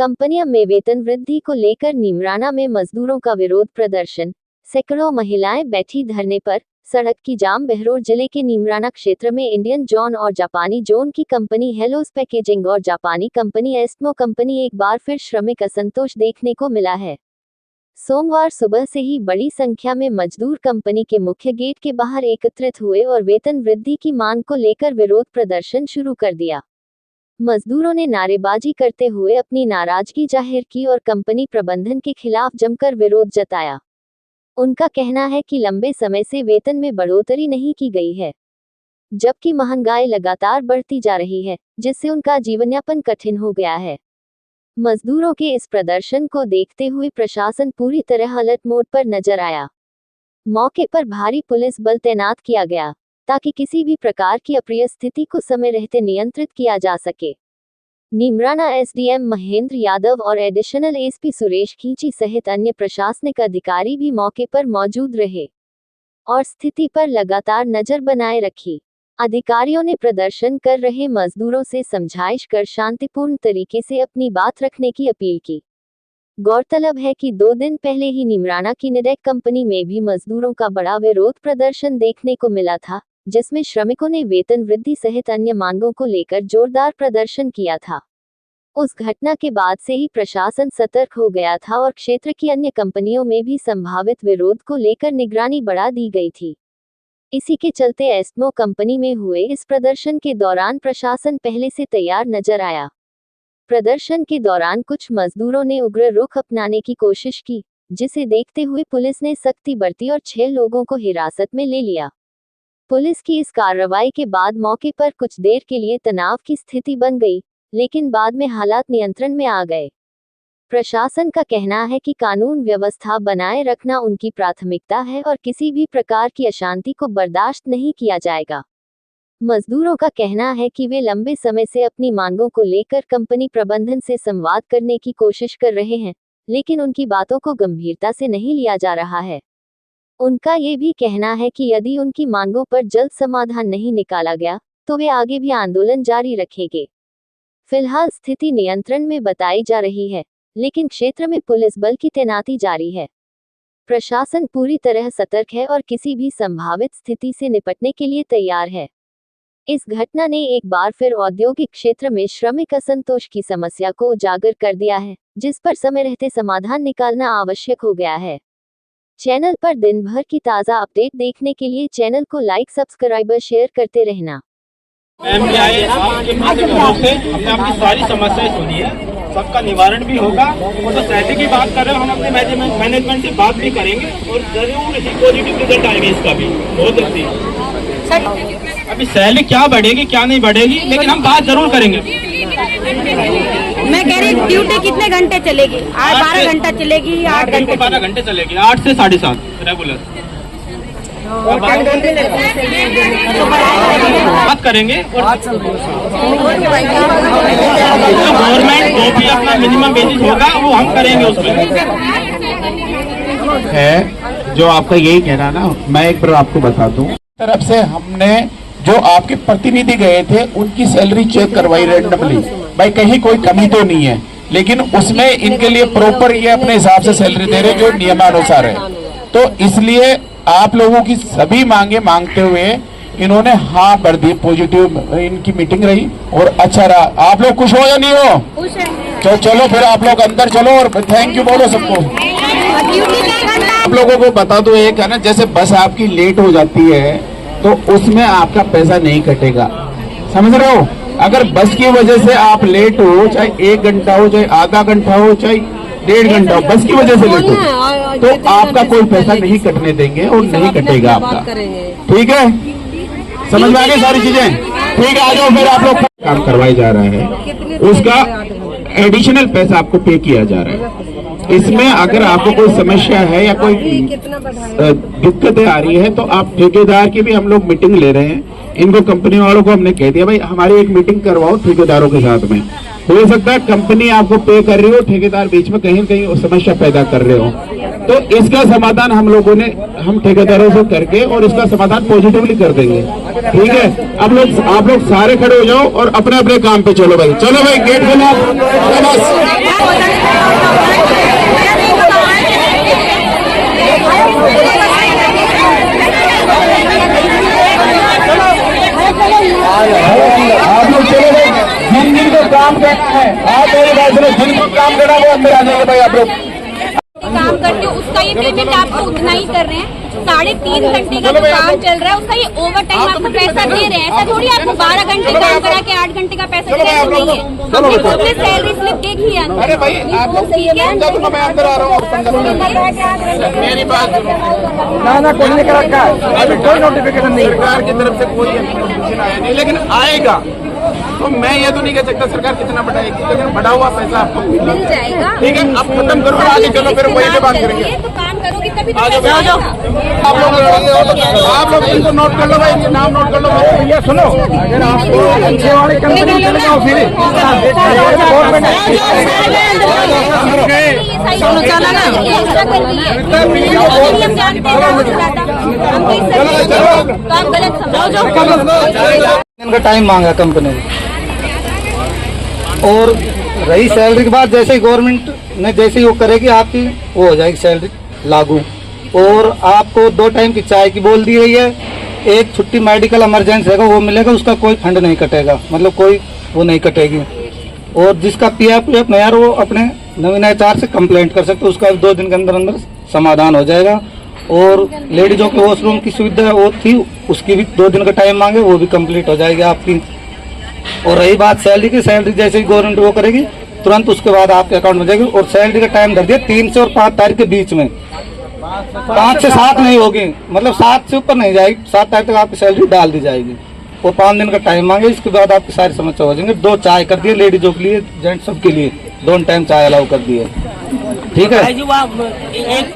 कंपनियों में वेतन वृद्धि को लेकर नीमराना में मजदूरों का विरोध प्रदर्शन। सैकड़ों महिलाएं बैठी धरने पर। सड़क की जाम। बहरोड जिले के नीमराना क्षेत्र में इंडियन जोन और जापानी जोन की कंपनी हेलोस पैकेजिंग और जापानी कंपनी एस्टमो कंपनी एक बार फिर श्रमिक असंतोष देखने को मिला है। सोमवार सुबह से ही बड़ी संख्या में मजदूर कंपनी के मुख्य गेट के बाहर एकत्रित हुए और वेतन वृद्धि की मांग को लेकर विरोध प्रदर्शन शुरू कर दिया। मजदूरों ने नारेबाजी करते हुए अपनी नाराजगी जाहिर की और कंपनी प्रबंधन के खिलाफ जमकर विरोध जताया। उनका कहना है कि लंबे समय से वेतन में बढ़ोतरी नहीं की गई है, जबकि महंगाई लगातार बढ़ती जा रही है, जिससे उनका जीवनयापन कठिन हो गया है। मजदूरों के इस प्रदर्शन को देखते हुए प्रशासन पूरी तरह अलर्ट मोड पर नजर आया। मौके पर भारी पुलिस बल तैनात किया गया ताकि किसी भी प्रकार की अप्रिय स्थिति को समय रहते नियंत्रित किया जा सके। नीमराना एसडीएम महेंद्र यादव और एडिशनल एसपी सुरेश खींची सहित अन्य प्रशासनिक अधिकारी भी मौके पर मौजूद रहे और स्थिति पर लगातार नजर बनाए रखी। अधिकारियों ने प्रदर्शन कर रहे मजदूरों से समझाइश कर शांतिपूर्ण तरीके से अपनी बात रखने की अपील की। गौरतलब है कि 2 दिन पहले ही नीमराना की निडेक कंपनी में भी मजदूरों का बड़ा विरोध प्रदर्शन देखने को मिला था, जिसमें श्रमिकों ने वेतन वृद्धि सहित अन्य मांगों को लेकर जोरदार प्रदर्शन किया था। उस घटना के बाद से ही प्रशासन सतर्क हो गया था और क्षेत्र की अन्य कंपनियों में भी संभावित विरोध को लेकर निगरानी बढ़ा दी गई थी। इसी के चलते एस्टमो कंपनी में हुए इस प्रदर्शन के दौरान प्रशासन पहले से तैयार नजर आया। प्रदर्शन के दौरान कुछ मजदूरों ने उग्र रुख अपनाने की कोशिश की, जिसे देखते हुए पुलिस ने सख्ती बरती और 6 लोगों को हिरासत में ले लिया। पुलिस की इस कार्रवाई के बाद मौके पर कुछ देर के लिए तनाव की स्थिति बन गई, लेकिन बाद में हालात नियंत्रण में आ गए। प्रशासन का कहना है कि कानून व्यवस्था बनाए रखना उनकी प्राथमिकता है और किसी भी प्रकार की अशांति को बर्दाश्त नहीं किया जाएगा। मजदूरों का कहना है कि वे लंबे समय से अपनी मांगों को लेकर कंपनी प्रबंधन से संवाद करने की कोशिश कर रहे हैं, लेकिन उनकी बातों को गंभीरता से नहीं लिया जा रहा है। उनका ये भी कहना है कि यदि उनकी मांगों पर जल्द समाधान नहीं निकाला गया, तो वे आगे भी आंदोलन जारी रखेंगे। फिलहाल स्थिति नियंत्रण में बताई जा रही है, लेकिन क्षेत्र में पुलिस बल की तैनाती जारी है। प्रशासन पूरी तरह सतर्क है और किसी भी संभावित स्थिति से निपटने के लिए तैयार है। इस घटना ने एक बार फिर औद्योगिक क्षेत्र में श्रमिक असंतोष की समस्या को उजागर कर दिया है, जिस पर समय रहते समाधान निकालना आवश्यक हो गया है। चैनल पर दिन भर की ताज़ा अपडेट देखने के लिए चैनल को लाइक, सब्सक्राइब, शेयर करते रहना। हमने अपनी सारी समस्याएं सुनी है, सबका निवारण भी होगा और तो सहते की बात कर रहे हो, हम अपने मैनेजमेंट से बात भी करेंगे और जरूर इसी पॉजिटिव रिजल्ट आएंगे इसका भी बहुत जल्दी। अभी सैलरी क्या बढ़ेगी क्या नहीं बढ़ेगी, लेकिन हम बात जरूर करेंगे। मैं कह रही ड्यूटी कितने घंटे चलेगी? 12 घंटा चलेगी, 8 घंटे 12 घंटे चलेगी, 8 से 7.5 रेगुलर। बात करेंगे और गवर्नमेंट जो भी अपना मिनिमम बेसिस होगा वो हम करेंगे उसमें है। जो आपका यही कहना ना, मैं एक बार आपको बता दूं, तरफ से हमने जो आपके प्रतिनिधि गए थे उनकी सैलरी चेक करवाई रैंडमली। भाई कहीं कोई कमी तो नहीं है, लेकिन उसमें इनके लिए प्रॉपर ये अपने हिसाब से सैलरी दे रहे जो नियमानुसार है। तो इसलिए आप लोगों की सभी मांगे मांगते हुए इन्होंने हाँ भर दी। पॉजिटिव इनकी मीटिंग रही और अच्छा रहा। आप लोग खुश हो या नहीं हो? तो चलो फिर आप लोग अंदर चलो और थैंक यू बोलो सबको। आप लोगों को बता दो एक है ना, जैसे बस आपकी लेट हो जाती है तो उसमें आपका पैसा नहीं कटेगा, समझ रहे हो? अगर बस की वजह से आप लेट हो, चाहे 1 घंटा हो, चाहे आधा घंटा हो, चाहे 1.5 घंटा हो, बस की वजह से लेट हो, तो आपका कोई पैसा नहीं कटने देंगे और नहीं कटेगा आपका। ठीक है, समझ में आ गई सारी चीजें? ठीक है, आ जाओ फिर। आप लोग काम करवाया जा रहा है, उसका एडिशनल पैसा आपको पे किया जा रहा है। इसमें अगर आपको कोई समस्या है या कोई दिक्कतें आ रही है तो आप ठेकेदार की भी हम लोग मीटिंग ले रहे हैं। इनको कंपनी वालों को हमने कह दिया भाई हमारी एक मीटिंग करवाओ ठेकेदारों के साथ में। हो सकता है कंपनी आपको पे कर रही हो, ठेकेदार बीच में कहीं कहीं समस्या पैदा कर रहे हो, तो इसका समाधान हम लोगों ने हम ठेकेदारों से करके और इसका समाधान पॉजिटिवली कर देंगे। ठीक है, आप लोग सारे खड़े हो जाओ और अपने अपने काम पे चलो भाई, चलो भाई गेट खोलो आप लोग चलो भाई, जिन जिन को काम करना है आप मेरी बात सुनो, जिनको काम करना वो अंदर आ जाएंगे भाई। आप लोग काम करते हो उसका ये पेमेंट आपको उतना ही कर रहे हैं। 3.5 घंटे का जो काम चल रहा है उसका ये ओवर टाइम आपको पैसा दे रहे हैं। ऐसा थोड़ी आपको 12 घंटे काम करा के 8 घंटे का पैसा दे रहे हैं, नहीं है। हमने खुद ने सैलरी स्लिप देखी है अंदर। अरे भाई आप लोग मैं अंदर आ रहा हूँ, मेरी बात ना कोई नहीं कर रखा है, अभी कोई नोटिफिकेशन नहीं सरकार की तरफ से कोई नोटिफिकेशन आया नहीं, लेकिन आएगा तो मैं ये तो नहीं कह सकता सरकार कितना बढ़ाएगी, लेकिन बढ़ा हुआ पैसा आपको मिल जाएगा। ठीक है, अब खत्म करो, आगे चलो, फिर वही पे बात करेंगे। तो काम करोगे तभी आ जाओ, आप लोग इनको नोट कर लो भाई, इनके नाम नोट कर लो भैया। सुनो, अगर आपको अच्छे वाली कंपनी में चले जाओ फिर का टाइम मांगा कंपनी ने, और रही सैलरी की बात, जैसे ही गवर्नमेंट ने जैसे ही वो करेगी आपकी वो हो जाएगी सैलरी लागू। और आपको 2 टाइम की चाय की बोल दी गई है, एक छुट्टी मेडिकल इमरजेंसी रहेगा वो मिलेगा, उसका कोई फंड नहीं कटेगा, मतलब कोई वो नहीं कटेगी। और जिसका पीएफ नहीं यार वो अपने नवीन HR से कंप्लेंट कर सकते, उसका 2 दिन के अंदर अंदर समाधान हो जाएगा। और लेडीजों के वॉशरूम की सुविधा वो थी, उसकी भी 2 दिन का टाइम मांगे, वो भी कंप्लीट हो जाएगी आपकी। और रही बात सैलरी की, सैलरी जैसे ही गवर्नमेंट वो करेगी तुरंत उसके बाद आपके अकाउंट में जाएगी। और सैलरी का टाइम धर दिया 3 से और 5 तारीख के बीच में, 5 से 7 नहीं होगी, मतलब 7 से ऊपर नहीं जाएगी, 7 तारीख तक आपकी सैलरी डाल दी जाएगी। और 5 दिन का टाइम मांगे, इसके बाद आपकी सारी समस्या हो जाएंगे। 2 चाय कर दिए लेडीजों के लिए, जेंट्स सबके लिए 2 टाइम चाय अलाउ कर दिए, ठीक है।